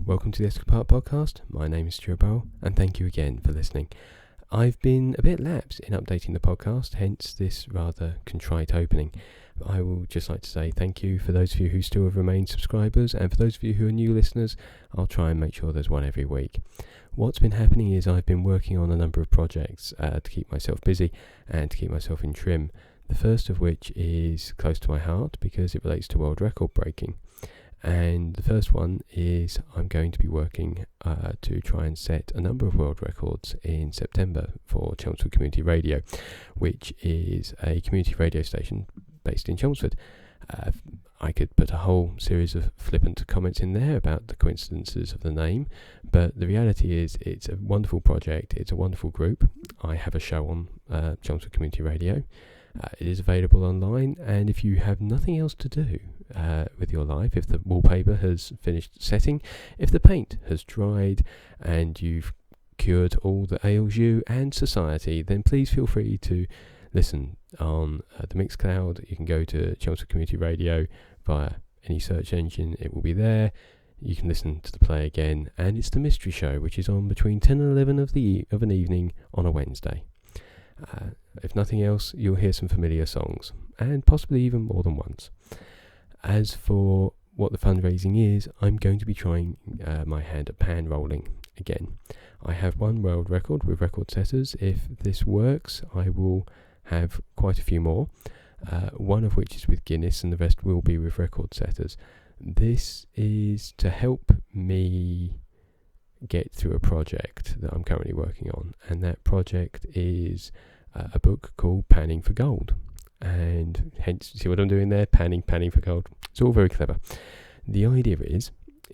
welcome to the Escapart podcast. My name is Stuart, and thank you again for listening. I've been a bit lapsed in updating the podcast, hence this rather contrite opening. I will just like to say thank you for those of you who still have remained subscribers, and for those of you who are new listeners, I'll try and make sure there's one every week. What's been happening is I've been working on a number of projects to keep myself busy and to keep myself in trim. The first of which is close to my heart because it relates to world record breaking. And the first one is I'm going to be working to try and set a number of world records in September for Chelmsford Community Radio, which is a community radio station based in Chelmsford. I could put a whole series of flippant comments in there about the coincidences of the name, but the reality is it's a wonderful project, it's a wonderful group. I have a show on Chelmsford Community Radio. It is available online, and if you have nothing else to do with your life, if the wallpaper has finished setting, if the paint has dried and you've cured all that ails you and society, then please feel free to listen on the Mixcloud. You can go to Chelmsford Community Radio via any search engine, it will be there. You can listen to the play again, and it's the Mystery Show, which is on between 10 and 11 of an evening on a Wednesday. If nothing else, you'll hear some familiar songs, and possibly even more than once. As for what the fundraising is, I'm going to be trying my hand at pan rolling again. I have one world record with record setters. If this works, I will have quite a few more, one of which is with Guinness and the rest will be with record setters. This is to help me get through a project that I'm currently working on, and that project is a book called Panning for Gold, and hence, see what I'm doing there, panning for gold. It's all very clever. The idea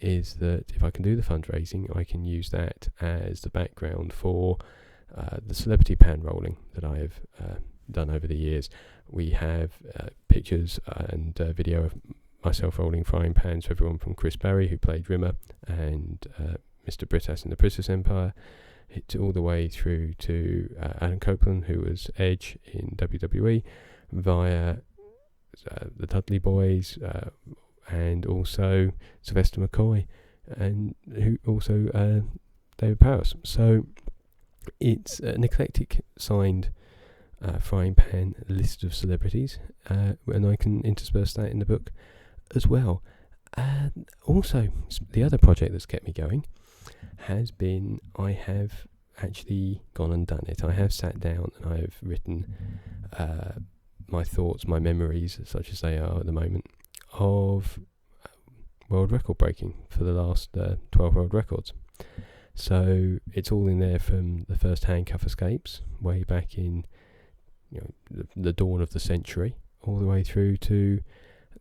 is that if I can do the fundraising, I can use that as the background for the celebrity pan rolling that I have done over the years. We have pictures and video of myself rolling frying pans for everyone from Chris Barry, who played Rimmer, and Mr. Britas in the Princess Empire, all the way through to Alan Copeland, who was Edge in WWE, via the Dudley Boys, and also Sylvester McCoy, and who also David Powers. So it's an eclectic signed frying pan list of celebrities, and I can intersperse that in the book as well. Also, the other project that's kept me going has been, I have actually gone and done it. I have sat down and I have written my thoughts, my memories, such as they are at the moment, of world record breaking for the last 12 world records. So it's all in there, from the first handcuff escapes way back in the dawn of the century, all the way through to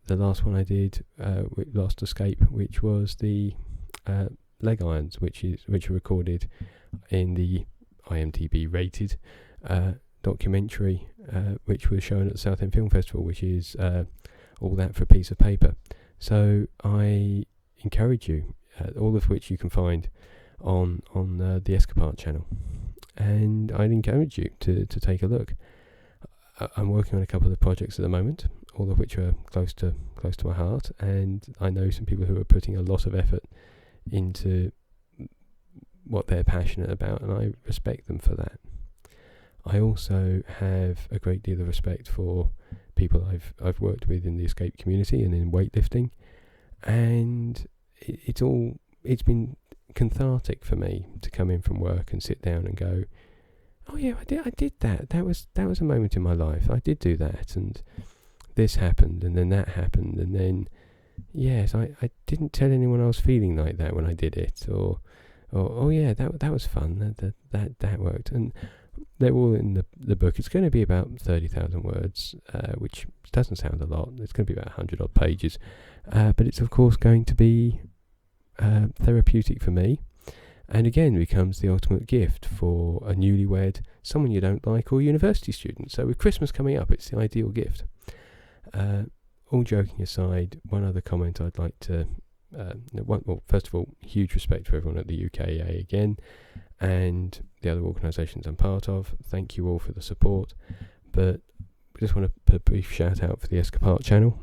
the last one I did, last escape, which was the leg irons, which are recorded in the IMDb rated documentary, which was shown at the Southend Film Festival, which is All That for a Piece of Paper. So I encourage you, all of which you can find on the Escapart channel, and I'd encourage you to take a look. I'm working on a couple of projects at the moment, all of which are close to my heart, and I know some people who are putting a lot of effort into what they're passionate about, and I respect them for that. I also have a great deal of respect for people I've worked with in the escape community and in weightlifting, and it's been cathartic for me to come in from work and sit down and go, oh yeah, I did that. That was a moment in my life. I did do that, and this happened, and then that happened, and then yes, I didn't tell anyone I was feeling like that when I did it, or oh yeah, that was fun. That worked, and they're all in the book. It's going to be about 30,000 words, which doesn't sound a lot. It's going to be about 100 odd pages, but it's of course going to be therapeutic for me. And again, becomes the ultimate gift for a newlywed, someone you don't like, or a university student. So with Christmas coming up, it's the ideal gift. All joking aside, one other comment I'd like to, first of all, huge respect for everyone at the UKA again, and the other organisations I'm part of. Thank you all for the support. But I just want to put a brief shout out for the Escapart channel,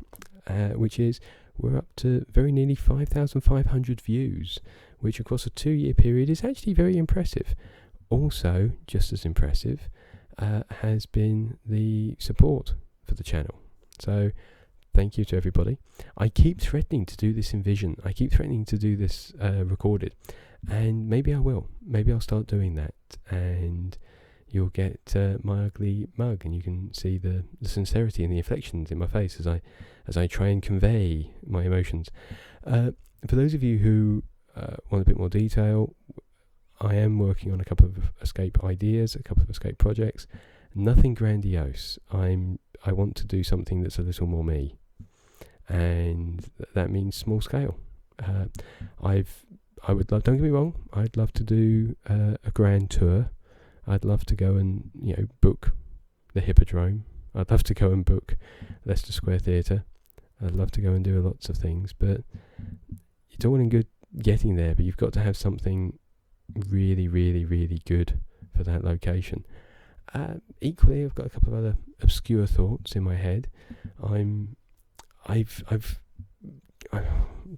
which is we're up to very nearly 5,500 views, which across a 2-year period is actually very impressive. Also, just as impressive, has been the support for the channel. So thank you to everybody. I keep threatening to do this in vision. I keep threatening to do this recorded, and maybe I will. Maybe I'll start doing that, and you'll get my ugly mug, and you can see the sincerity and the inflections in my face as I try and convey my emotions. For those of you who want a bit more detail, I am working on a couple of escape ideas, a couple of escape projects. Nothing grandiose. I want to do something that's a little more me, and that means small scale. I would love. Don't get me wrong. I'd love to do a grand tour. I'd love to go and book the Hippodrome. I'd love to go and book Leicester Square Theatre. I'd love to go and do lots of things, but it's all in good getting there. But you've got to have something really, really, really good for that location. Equally, I've got a couple of other obscure thoughts in my head.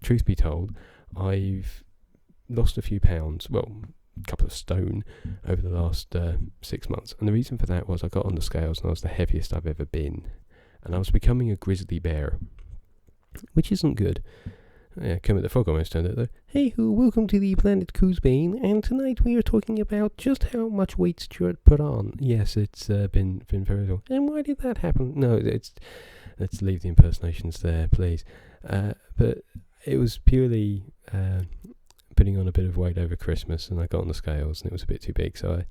Truth be told, I've lost a few pounds, well, a couple of stone over the last 6 months. And the reason for that was I got on the scales and I was the heaviest I've ever been. And I was becoming a grizzly bear, which isn't good. Yeah, Kermit the Frog almost turned out though. Hey ho, welcome to the Planet Coosbane, and tonight we are talking about just how much weight Stuart put on. Yes, it's been very long. And why did that happen? No, let's leave the impersonations there, please. But it was purely putting on a bit of weight over Christmas, and I got on the scales and it was a bit too big, so I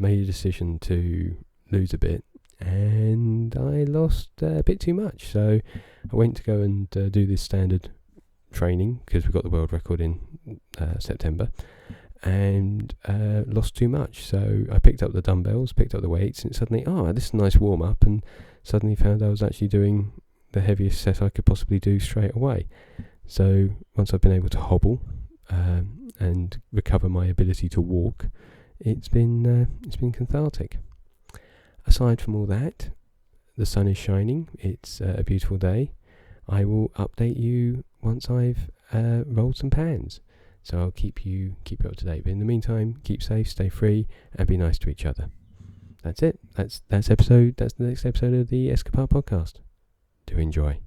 made a decision to lose a bit, and I lost a bit too much. So I went to go and do this standard training, because we got the world record in September, and lost too much. So I picked up the dumbbells, picked up the weights, and suddenly, this is a nice warm up, and suddenly found I was actually doing the heaviest set I could possibly do straight away. So once I've been able to hobble and recover my ability to walk, it's been cathartic. Aside from all that, the sun is shining. It's a beautiful day. I will update you once I've rolled some pans, so I'll keep you up to date. But in the meantime, keep safe, stay free, and be nice to each other. That's it. That's the next episode of the Escapade podcast. Do enjoy.